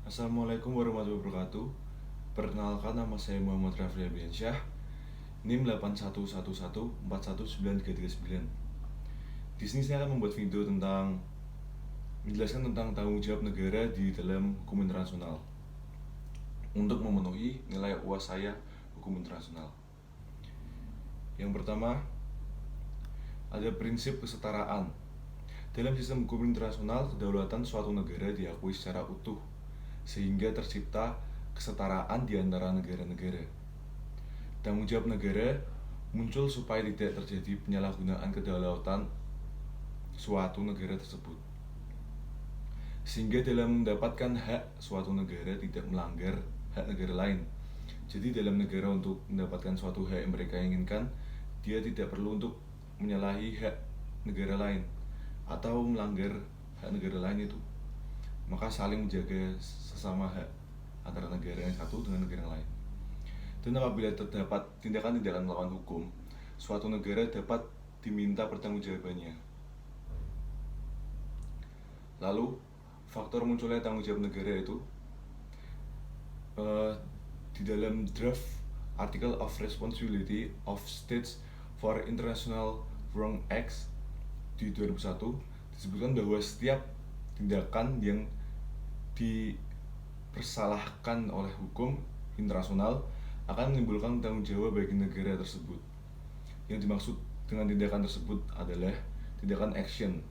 Assalamualaikum warahmatullahi wabarakatuh. Perkenalkan, nama saya Muhammad Rafli Ardiansyah, NIM 8111419339. Di sini saya akan membuat video menjelaskan tentang tanggung jawab negara di dalam hukum internasional untuk memenuhi nilai UAS saya hukum internasional. Yang pertama, ada prinsip kesetaraan. Dalam sistem hukum internasional, kedaulatan suatu negara diakui secara utuh sehingga tercipta kesetaraan di antara negara-negara. Tanggung jawab negara muncul supaya tidak terjadi penyalahgunaan kedaulatan suatu negara tersebut, sehingga dalam mendapatkan hak suatu negara tidak melanggar hak negara lain. Jadi dalam negara untuk mendapatkan suatu hak yang mereka inginkan, dia tidak perlu untuk menyalahi hak negara lain atau melanggar hak negara lain itu. Maka saling menjaga sesama hak antara negara yang satu dengan negara yang lain. Dan apabila terdapat tindakan-tindakan melawan hukum, suatu negara dapat diminta pertanggungjawabannya. Lalu, faktor munculnya tanggung jawab negara itu di dalam draft Article of Responsibility of States for International Wrong Acts di 2001 disebutkan bahwa setiap tindakan yang dipersalahkan oleh hukum internasional akan menimbulkan tanggung jawab bagi negara tersebut. Yang dimaksud dengan tindakan tersebut adalah tindakan action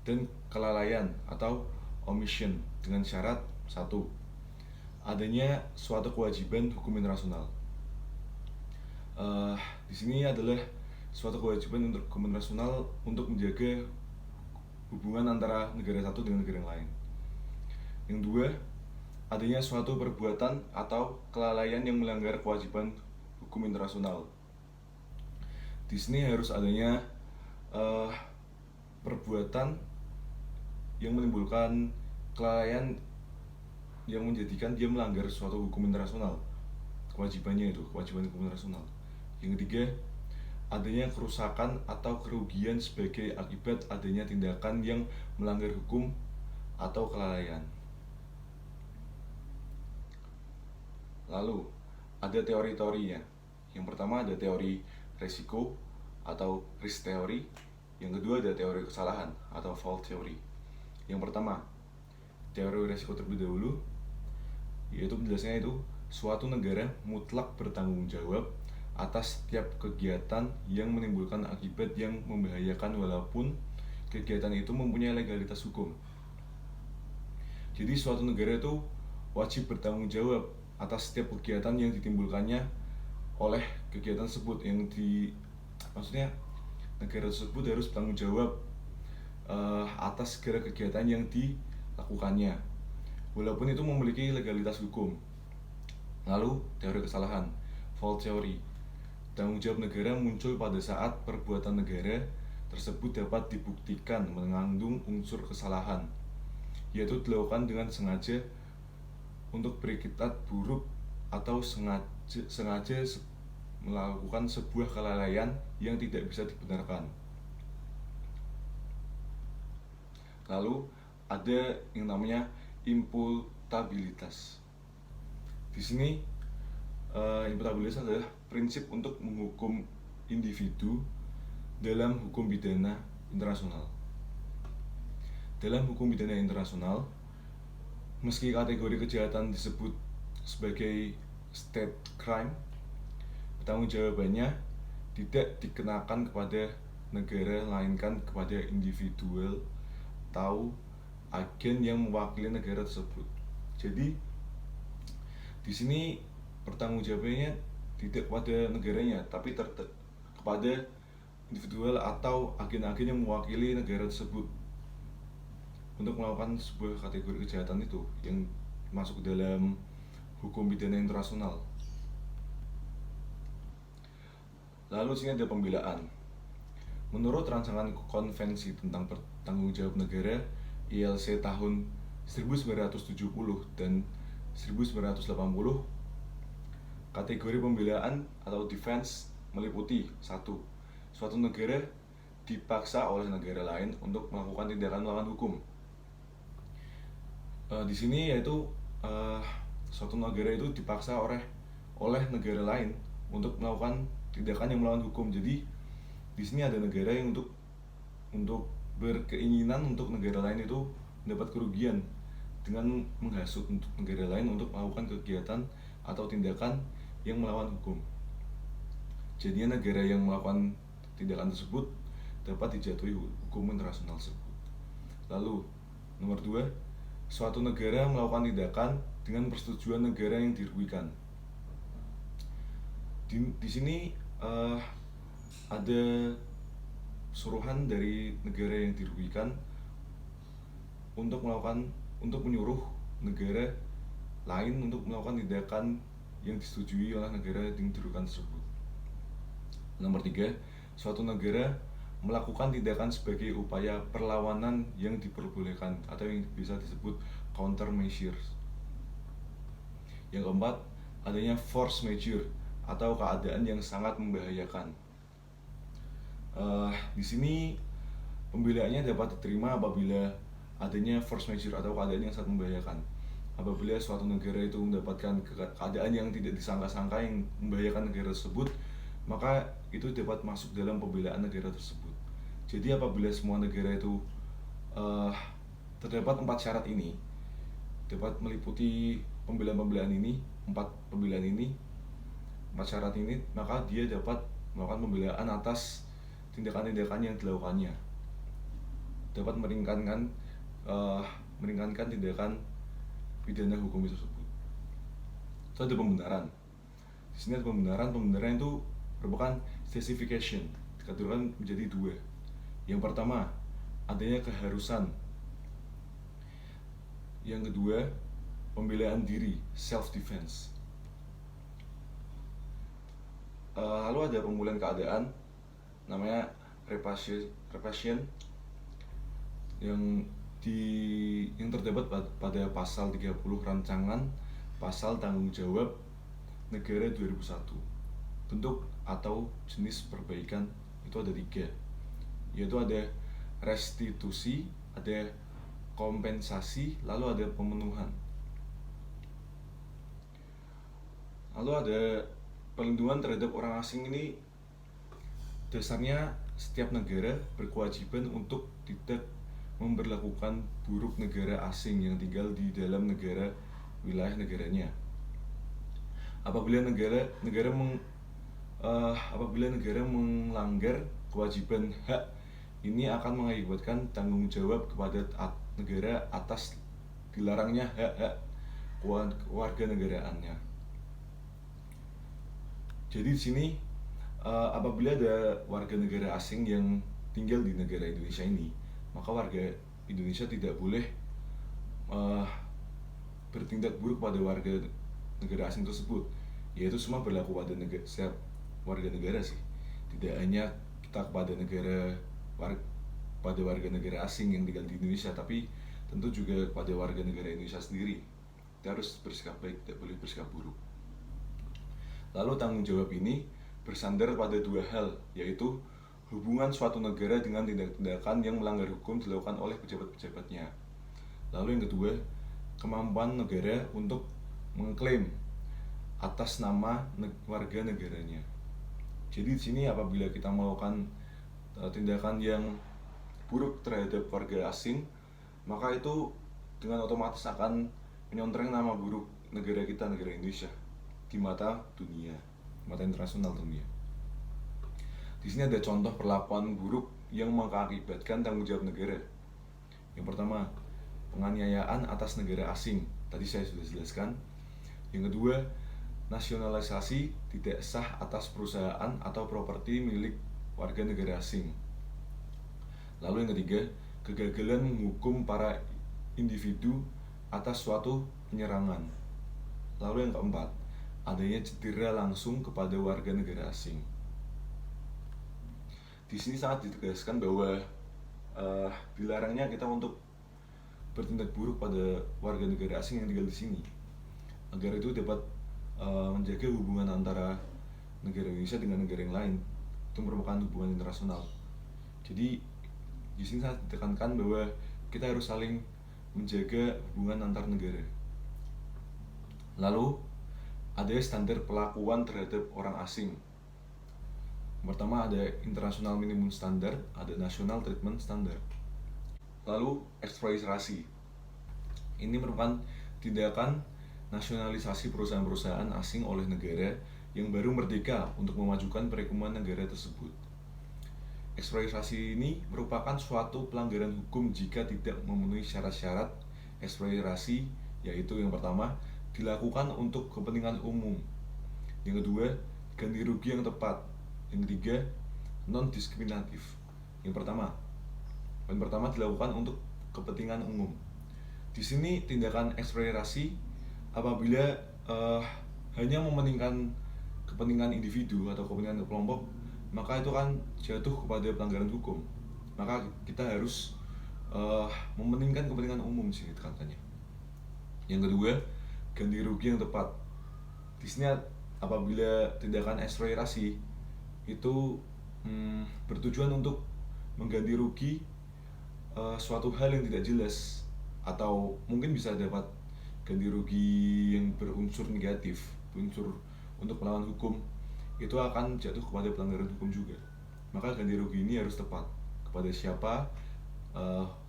dan kelalaian atau omission dengan syarat satu, adanya suatu kewajiban hukum internasional. Di sini adalah suatu kewajiban untuk hukum internasional untuk menjaga hubungan antara negara satu dengan negara yang lain. Yang dua, adanya suatu perbuatan atau kelalaian yang melanggar kewajiban hukum internasional. Di sini harus adanya perbuatan yang menimbulkan kelalaian yang menjadikan dia melanggar suatu hukum internasional, kewajibannya itu, kewajiban hukum internasional. Yang ketiga, adanya kerusakan atau kerugian sebagai akibat adanya tindakan yang melanggar hukum atau kelalaian. Lalu, ada teori-teorinya. Yang pertama ada teori resiko atau risk theory. Yang kedua ada teori kesalahan atau fault theory. Yang pertama, teori resiko terlebih dahulu, yaitu penjelasannya itu suatu negara mutlak bertanggung jawab atas setiap kegiatan yang menimbulkan akibat yang membahayakan walaupun kegiatan itu mempunyai legalitas hukum. Jadi suatu negara itu wajib bertanggung jawab atas setiap kegiatan yang ditimbulkannya oleh kegiatan tersebut. Maksudnya negara tersebut harus bertanggung jawab atas segala kegiatan yang dilakukannya walaupun itu memiliki legalitas hukum. Lalu teori kesalahan, fault theory. Tanggung jawab negara muncul pada saat perbuatan negara tersebut dapat dibuktikan mengandung unsur kesalahan, yaitu dilakukan dengan sengaja untuk beriktikat buruk atau sengaja melakukan sebuah kelalaian yang tidak bisa dibenarkan. Lalu ada yang namanya imputabilitas. Di sini imputabilitas adalah prinsip untuk menghukum individu dalam hukum pidana internasional. Dalam hukum pidana internasional, meski kategori kejahatan disebut sebagai state crime, pertanggungjawabannya tidak dikenakan kepada negara melainkan kepada individual atau agen yang mewakili negara tersebut. Jadi di sini pertanggungjawabannya tidak kepada negaranya, tapi kepada individual atau agen-agen yang mewakili negara tersebut untuk melakukan sebuah kategori kejahatan itu yang masuk dalam hukum pidana internasional. Lalu sini ada pembelaan. Menurut rancangan konvensi tentang pertanggung jawab negara ILC tahun 1970 dan 1980, kategori pembelaan atau defense meliputi 1. Suatu negara dipaksa oleh negara lain untuk melakukan tindakan melawan hukum. Di sini yaitu suatu negara itu dipaksa oleh negara lain untuk melakukan tindakan yang melawan hukum. Jadi di sini ada negara yang untuk berkeinginan untuk negara lain itu mendapat kerugian dengan menghasut untuk negara lain untuk melakukan kegiatan atau tindakan yang melawan hukum. Jadinya negara yang melakukan tindakan tersebut dapat dijatuhi hukum internasional tersebut. Lalu nomor 2, suatu negara melakukan tindakan dengan persetujuan negara yang dirugikan. Di sini ada suruhan dari negara yang dirugikan untuk menyuruh negara lain untuk melakukan tindakan yang disetujui oleh negara yang dirugikan tersebut. Nomor 3, suatu negara melakukan tindakan sebagai upaya perlawanan yang diperbolehkan atau yang bisa disebut countermeasures. Yang keempat, adanya force majeure atau keadaan yang sangat membahayakan. Di sini pembelaannya dapat diterima apabila adanya force majeure atau keadaan yang sangat membahayakan. Apabila suatu negara itu mendapatkan keadaan yang tidak disangka-sangka yang membahayakan negara tersebut, maka itu dapat masuk dalam pembelaan negara tersebut. Jadi apabila semua negara itu terdapat 4 syarat ini, dapat meliputi pembelaan-pembelaan ini, 4 pembelaan ini, 4 syarat ini, maka dia dapat melakukan pembelaan atas tindakan-tindakan yang dilakukannya, dapat meringankan tindakan pidana hukum tersebut. Itu ada pembenaran. Di sini ada pembenaran itu merupakan justification, dikategorikan menjadi 2. Yang pertama, adanya keharusan. Yang kedua, pembelaan diri, self defense. Lalu ada pemulihan keadaan, namanya reparation, yang terdapat pada pasal 30 rancangan pasal tanggung jawab negara 2001. Bentuk atau jenis perbaikan itu ada 3, yaitu ada restitusi, ada kompensasi, lalu ada pemenuhan. Lalu ada perlindungan terhadap orang asing. Ini dasarnya setiap negara berkewajiban untuk tidak memperlakukan buruk negara asing yang tinggal di dalam wilayah negaranya. Apabila negara melanggar kewajiban hak ini, akan mengakibatkan tanggung jawab kepada negara atas dilarangnya hak-hak warga negaraannya. Jadi di sini apabila ada warga negara asing yang tinggal di negara Indonesia ini, maka warga Indonesia tidak boleh bertindak buruk pada warga negara asing tersebut, yaitu semua berlaku pada setiap warga negara sih, tidak hanya kita kepada warga negara asing yang tinggal di Indonesia, tapi tentu juga kepada warga negara Indonesia sendiri. Kita harus bersikap baik, tidak boleh bersikap buruk. Lalu tanggung jawab ini bersandar pada 2 hal, yaitu hubungan suatu negara dengan tindakan yang melanggar hukum dilakukan oleh pejabat-pejabatnya. Lalu yang kedua, kemampuan negara untuk mengklaim atas nama warga negaranya. Jadi di sini apabila kita melakukan tindakan yang buruk terhadap warga asing, maka itu dengan otomatis akan menyontreng nama buruk negara kita, negara Indonesia, di mata dunia, mata internasional dunia. Di sini ada contoh perlakuan buruk yang mengakibatkan tanggung jawab negara. Yang pertama, penganiayaan atas negara asing. Tadi saya sudah jelaskan. Yang kedua, nasionalisasi tidak sah atas perusahaan atau properti milik warga negara asing. Lalu yang ketiga, kegagalan menghukum para individu atas suatu penyerangan. Lalu yang keempat, adanya cedera langsung kepada warga negara asing. Di sini sangat ditegaskan bahwa dilarangnya kita untuk bertindak buruk pada warga negara asing yang tinggal di sini, agar itu dapat menjaga hubungan antara negara Indonesia dengan negara yang lain. Itu merupakan hubungan internasional. Jadi di sini sangat ditekankan bahwa kita harus saling menjaga hubungan antar negara. Lalu ada standar perlakuan terhadap orang asing. Pertama ada International Minimum Standard, ada National Treatment Standard. Lalu eksploitasi. Ini merupakan tindakan nasionalisasi perusahaan-perusahaan asing oleh negara yang baru merdeka untuk memajukan perekonomian negara tersebut. Eksploitasi ini merupakan suatu pelanggaran hukum jika tidak memenuhi syarat-syarat eksploitasi, yaitu yang pertama, dilakukan untuk kepentingan umum. Yang kedua, ganti rugi yang tepat. Yang ketiga, non-diskriminatif. Yang pertama dilakukan untuk kepentingan umum. Di sini tindakan eksploitasi apabila hanya mementingkan kepentingan individu atau kepentingan kelompok, maka itu kan jatuh kepada pelanggaran hukum. Maka kita harus mementingkan kepentingan umum sih katanya. Yang kedua, ganti rugi yang tepat. Di sini apabila tindakan eksploitasi itu bertujuan untuk mengganti rugi suatu hal yang tidak jelas, atau mungkin bisa dapat ganti rugi yang berunsur negatif, unsur untuk melawan hukum, itu akan jatuh kepada pelanggaran hukum juga. Maka ganti rugi ini harus tepat, kepada siapa,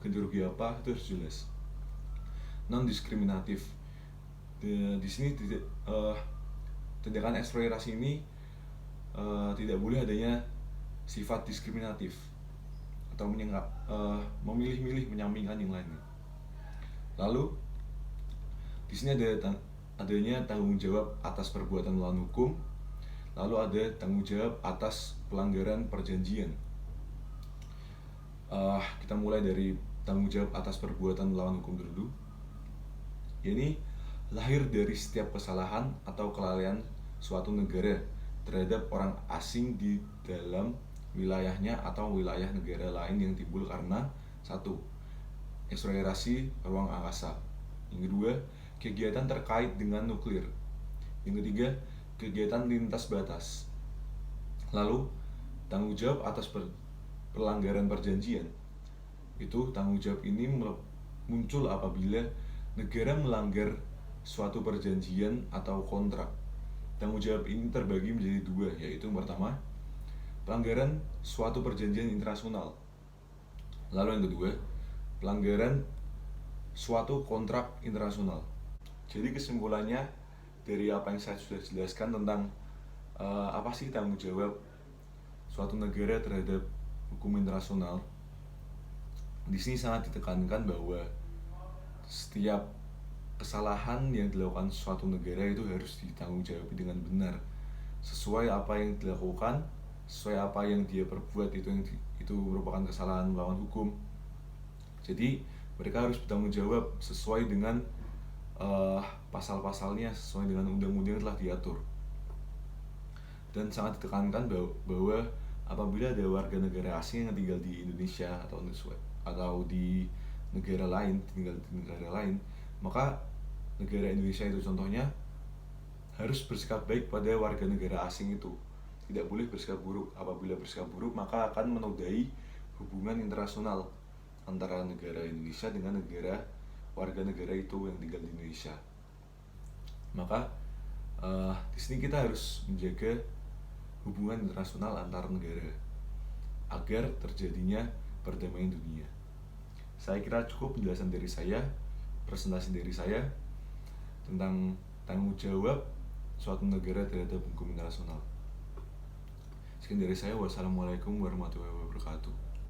ganti rugi apa, itu harus jelas. Non-diskriminatif. Di sini tindakan eksploitasi ini tidak boleh adanya sifat diskriminatif atau memilih-milih, menyampingkan yang lainnya. Lalu di sini adanya tanggung jawab atas perbuatan melawan hukum. Lalu ada tanggung jawab atas pelanggaran perjanjian. Kita mulai dari tanggung jawab atas perbuatan melawan hukum dulu. Ini lahir dari setiap kesalahan atau kelalaian suatu negara terhadap orang asing di dalam wilayahnya atau wilayah negara lain yang timbul karena satu, eksplorasi ruang angkasa. Yang kedua, kegiatan terkait dengan nuklir. Yang ketiga, kegiatan lintas batas. Lalu, tanggung jawab atas pelanggaran perjanjian. Itu tanggung jawab ini muncul apabila negara melanggar suatu perjanjian atau kontrak. Tanggung jawab ini terbagi menjadi dua, yaitu yang pertama, pelanggaran suatu perjanjian internasional. Lalu yang kedua, pelanggaran suatu kontrak internasional. Jadi kesimpulannya dari apa yang saya sudah jelaskan tentang apa sih tanggung jawab suatu negara terhadap hukum internasional, di sini sangat ditekankan bahwa setiap kesalahan yang dilakukan suatu negara itu harus ditanggungjawab dengan benar, sesuai apa yang dilakukan, sesuai apa yang dia perbuat, itu merupakan kesalahan melawan hukum. Jadi mereka harus bertanggung jawab sesuai dengan pasal-pasalnya, sesuai dengan undang-undang yang telah diatur. Dan sangat ditekankan bahwa apabila ada warga negara asing yang tinggal di Indonesia atau di negara lain, maka negara Indonesia itu contohnya harus bersikap baik pada warga negara asing itu. Tidak boleh bersikap buruk. Apabila bersikap buruk, maka akan menodai hubungan internasional antara negara Indonesia dengan warga negara itu yang tinggal di Indonesia. Maka di sini kita harus menjaga hubungan internasional antar negara agar terjadinya perdamaian dunia. Saya kira cukup penjelasan dari saya, presentasi dari saya tentang tanggung jawab suatu negara terhadap hukum internasional. Sekian dari saya. Wassalamualaikum warahmatullahi wabarakatuh.